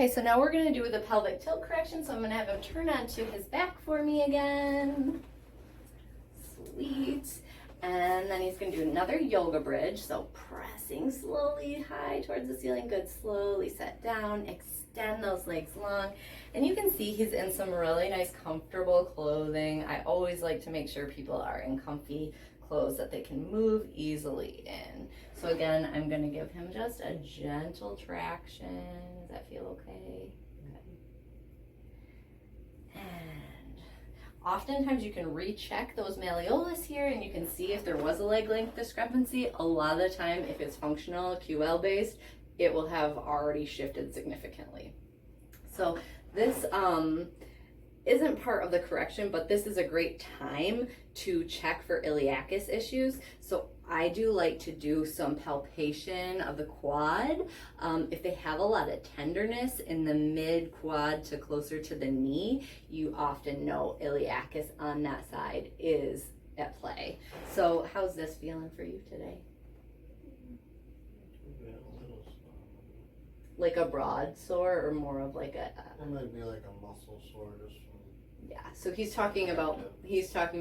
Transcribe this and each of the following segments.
Okay, so now we're gonna do the pelvic tilt correction. So I'm gonna have him turn onto his back for me again. Sweet. And then he's gonna do another yoga bridge. So pressing slowly high towards the ceiling. Good, slowly set down, extend those legs long. And you can see he's in some really nice comfortable clothing. I always like to make sure people are in comfy clothes that they can move easily in. So again, I'm gonna give him just a gentle traction. Does that feel okay? And oftentimes you can recheck those malleolus here and you can see if there was a leg length discrepancy. A lot of the time, if it's functional, QL based, it will have already shifted significantly. So this isn't part of the correction, but this is a great time to check for iliacus issues. So I do like to do some palpation of the quad. If they have a lot of tenderness in the mid quad to closer to the knee, you often know iliacus on that side is at play. So how's this feeling for you today? Like a broad sore or more of like a... It might be like a muscle sore just from... Yeah, so he's talking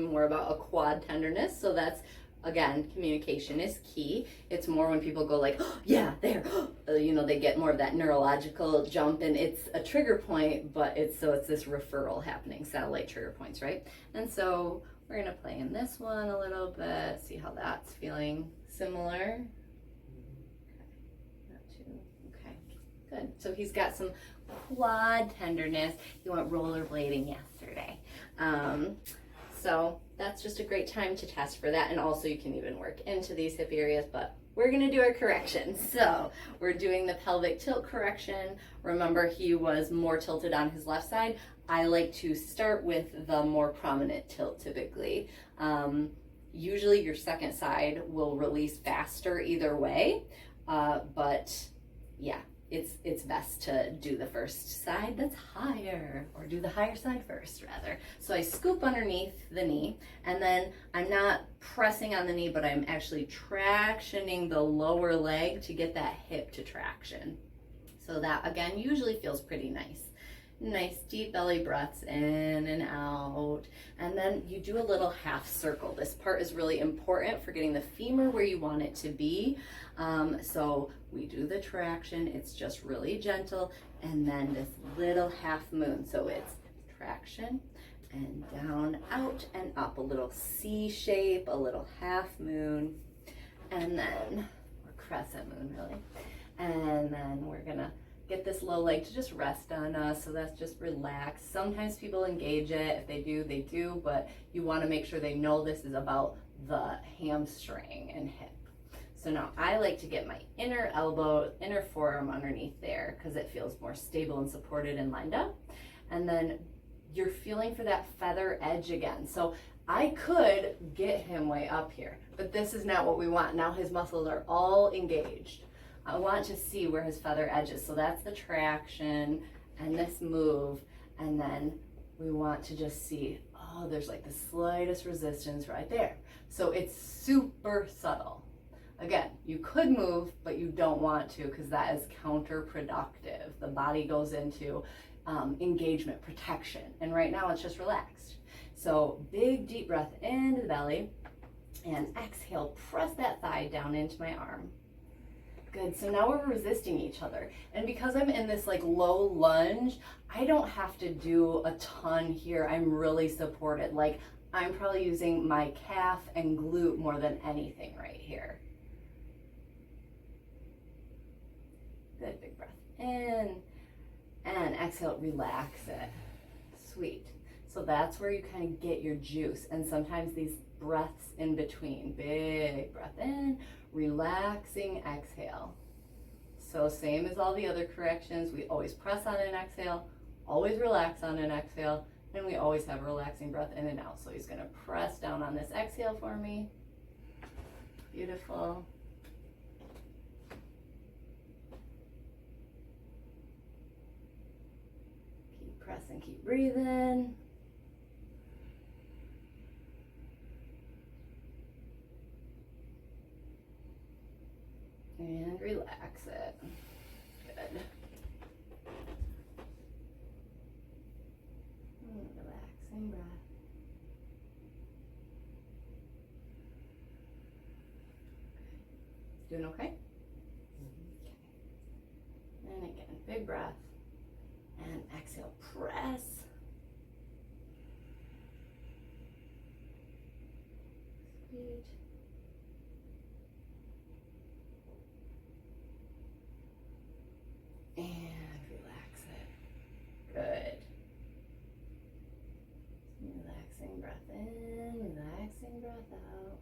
more about a quad tenderness. So that's, again, communication is key. It's more when people go like, oh, yeah, there, you know, they get more of that neurological jump and it's a trigger point, but it's this referral happening, satellite trigger points, right? And so we're gonna play in this one a little bit, see how that's feeling. Similar. Good. So he's got some quad tenderness. He went rollerblading yesterday. So that's just a great time to test for that. And also you can even work into these hip areas, but we're going to do our correction. So we're doing the pelvic tilt correction. Remember, he was more tilted on his left side. I like to start with the more prominent tilt typically. Usually your second side will release faster either way, but yeah. It's best to do the first side that's higher, or do the higher side first rather. So I scoop underneath the knee, and then I'm not pressing on the knee, but I'm actually tractioning the lower leg to get that hip to traction. So that again usually feels pretty nice. Nice deep belly breaths in and out. And then you do a little half circle. This part is really important for getting the femur where you want it to be. So we do the traction, it's just really gentle, and then this little half moon. So it's traction and down, out and up, a little C shape, a little half moon, and then, or crescent moon really. And then we're gonna get this low leg to just rest on us, so that's just relax. Sometimes people engage it. If they do, they do, but you want to make sure they know this is about the hamstring and hip. So now I like to get my inner elbow, inner forearm underneath there because it feels more stable and supported and lined up. And then you're feeling for that feather edge again. So I could get him way up here, but this is not what we want. Now his muscles are all engaged. I want to see where his feather edge is. So that's the traction and this move. And then we want to just see, oh, there's like the slightest resistance right there. So it's super subtle. Again, you could move, but you don't want to because that is counterproductive. The body goes into engagement, protection. And right now it's just relaxed. So big deep breath into the belly and exhale, press that thigh down into my arm. Good, so now we're resisting each other. And because I'm in this like low lunge, I don't have to do a ton here. I'm really supported. Like I'm probably using my calf and glute more than anything right here. Good, big breath in and exhale, relax it. Sweet. So that's where you kind of get your juice. And sometimes these breaths in between, big breath in, relaxing exhale. So same as all the other corrections, we always press on an exhale, always relax on an exhale, and we always have a relaxing breath in and out. So he's gonna press down on this exhale for me. Beautiful. Keep pressing, keep breathing. And relax it. Good. breath. Doing okay? Okay. And again, big breath. And exhale, press. Sweet. And relax it. Good. Relaxing breath in, relaxing breath out.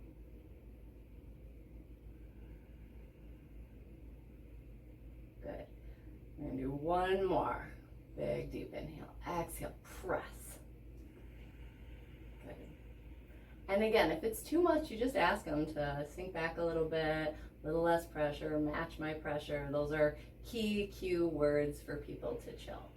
Good. We're going to do one more. Big deep inhale. Exhale, press. Good. And again, if it's too much, you just ask them to sink back a little bit, a little less pressure, match my pressure. Those are key cue words for people to chill,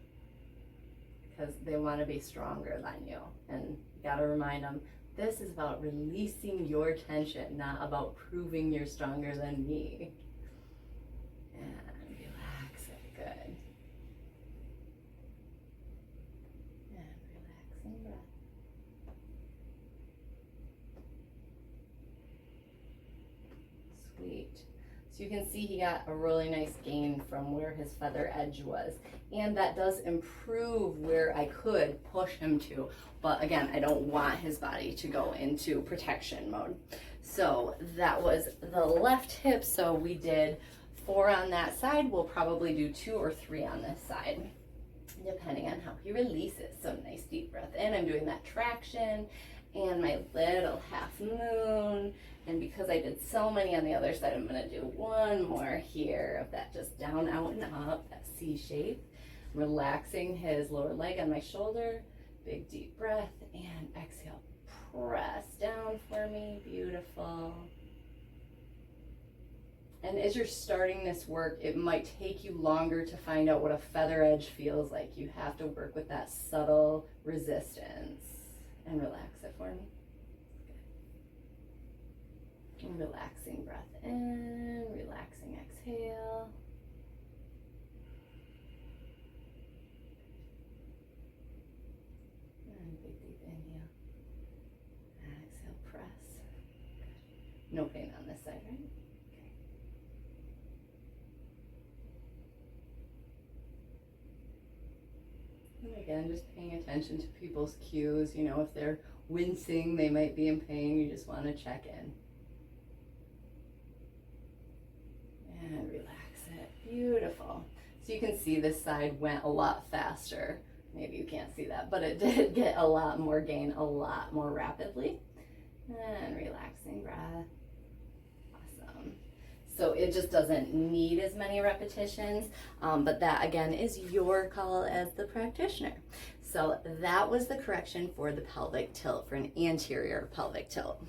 because they want to be stronger than you. And you got to remind them, this is about releasing your tension, not about proving you're stronger than me. And relax it. Good. And relaxing breath. Sweet. So you can see he got a really nice gain from where his feather edge was. And that does improve where I could push him to. But again, I don't want his body to go into protection mode. So that was the left hip. So we did 4 on that side. We'll probably do 2 or 3 on this side, depending on how he releases. So nice deep breath in. I'm doing that traction and my little half moon. And because I did so many on the other side, I'm gonna do one more here of that just down, out, and up, that C shape. Relaxing his lower leg on my shoulder. Big deep breath and exhale. Press down for me. Beautiful. And as you're starting this work, it might take you longer to find out what a feather edge feels like. You have to work with that subtle resistance. And relax it for me. Good. And relaxing breath in, relaxing exhale. And big deep inhale. Exhale, press. Good. No pain on this side, right? And again, just paying attention to people's cues. You know, if they're wincing, they might be in pain. You just want to check in. And relax it. Beautiful. So you can see this side went a lot faster. Maybe you can't see that, but it did get a lot more gain, a lot more rapidly. And relaxing breath. Awesome. So it just doesn't need as many repetitions, but that again is your call as the practitioner. So that was the correction for the pelvic tilt, for an anterior pelvic tilt.